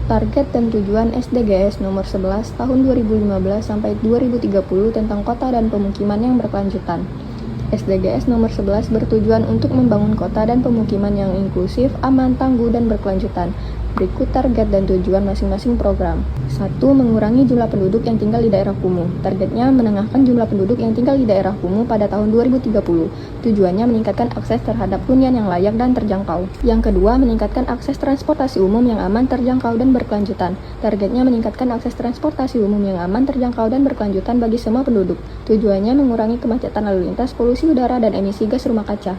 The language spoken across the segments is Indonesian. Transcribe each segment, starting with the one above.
Target dan tujuan SDGs nomor 11 tahun 2015 sampai 2030 tentang kota dan pemukiman yang berkelanjutan. SDGs nomor 11 bertujuan untuk membangun kota dan pemukiman yang inklusif, aman, tangguh, dan berkelanjutan. Berikut target dan tujuan masing-masing program. 1. Mengurangi jumlah penduduk yang tinggal di daerah kumuh. Targetnya menengahkan jumlah penduduk yang tinggal di daerah kumuh pada tahun 2030. Tujuannya meningkatkan akses terhadap hunian yang layak dan terjangkau. Yang kedua, meningkatkan akses transportasi umum yang aman, terjangkau, dan berkelanjutan. Targetnya meningkatkan akses transportasi umum yang aman, terjangkau, dan berkelanjutan bagi semua penduduk. Tujuannya mengurangi kemacetan lalu lintas, polusi udara, dan emisi gas rumah kaca.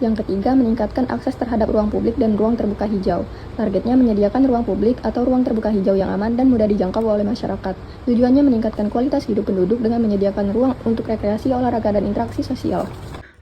Yang ketiga, meningkatkan akses terhadap ruang publik dan ruang terbuka hijau. Targetnya menyediakan ruang publik atau ruang terbuka hijau yang aman dan mudah dijangkau oleh masyarakat. Tujuannya meningkatkan kualitas hidup penduduk dengan menyediakan ruang untuk rekreasi, olahraga, dan interaksi sosial.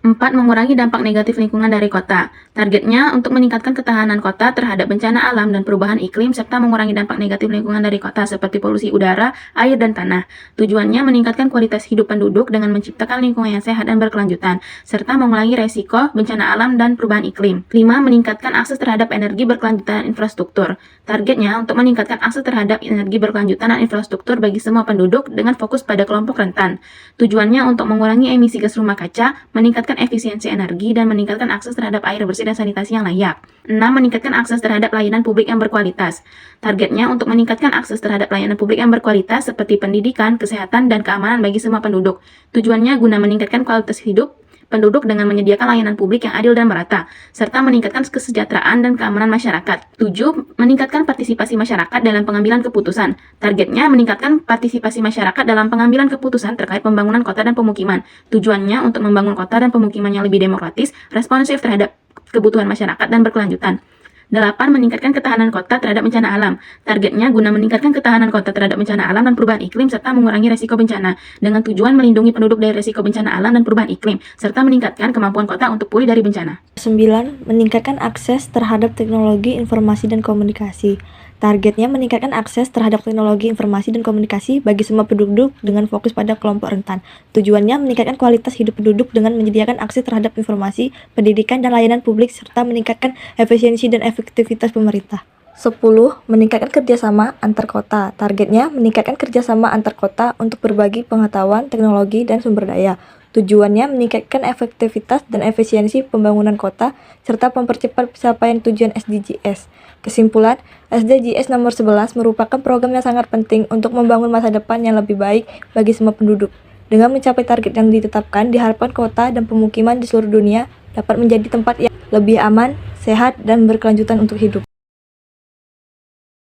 4. Mengurangi dampak negatif lingkungan dari kota. Targetnya untuk meningkatkan ketahanan kota terhadap bencana alam dan perubahan iklim serta mengurangi dampak negatif lingkungan dari kota seperti polusi udara, air, dan tanah. Tujuannya meningkatkan kualitas hidup penduduk dengan menciptakan lingkungan yang sehat dan berkelanjutan serta mengurangi resiko bencana alam dan perubahan iklim. 5. Meningkatkan akses terhadap energi berkelanjutan dan infrastruktur. Targetnya untuk meningkatkan akses terhadap energi berkelanjutan dan infrastruktur bagi semua penduduk dengan fokus pada kelompok rentan. Tujuannya untuk mengurangi emisi gas rumah kaca, meningkatkan efisiensi energi, dan meningkatkan akses terhadap air bersih dan sanitasi yang layak. 6. Meningkatkan akses terhadap layanan publik yang berkualitas. Targetnya untuk meningkatkan akses terhadap layanan publik yang berkualitas seperti pendidikan, kesehatan, dan keamanan bagi semua penduduk. Tujuannya guna meningkatkan kualitas hidup penduduk dengan menyediakan layanan publik yang adil dan merata, serta meningkatkan kesejahteraan dan keamanan masyarakat. 7. Meningkatkan partisipasi masyarakat dalam pengambilan keputusan. Targetnya meningkatkan partisipasi masyarakat dalam pengambilan keputusan terkait pembangunan kota dan pemukiman. Tujuannya untuk membangun kota dan pemukiman yang lebih demokratis, responsif terhadap kebutuhan masyarakat, dan berkelanjutan. 8. Meningkatkan ketahanan kota terhadap bencana alam. Targetnya guna meningkatkan ketahanan kota terhadap bencana alam dan perubahan iklim serta mengurangi resiko bencana dengan tujuan melindungi penduduk dari resiko bencana alam dan perubahan iklim serta meningkatkan kemampuan kota untuk pulih dari bencana. 9. Meningkatkan akses terhadap teknologi informasi dan komunikasi. Targetnya meningkatkan akses terhadap teknologi informasi dan komunikasi bagi semua penduduk dengan fokus pada kelompok rentan. Tujuannya meningkatkan kualitas hidup penduduk dengan menyediakan akses terhadap informasi, pendidikan, dan layanan publik serta meningkatkan efisiensi dan efektivitas pemerintah. 10. Meningkatkan kerjasama antar kota. Targetnya meningkatkan kerjasama antar kota untuk berbagi pengetahuan, teknologi, dan sumber daya. Tujuannya meningkatkan efektivitas dan efisiensi pembangunan kota, serta mempercepat pencapaian tujuan SDGs. Kesimpulan, SDGs nomor 11 merupakan program yang sangat penting untuk membangun masa depan yang lebih baik bagi semua penduduk. Dengan mencapai target yang ditetapkan, diharapkan kota dan pemukiman di seluruh dunia dapat menjadi tempat yang lebih aman, sehat, dan berkelanjutan untuk hidup.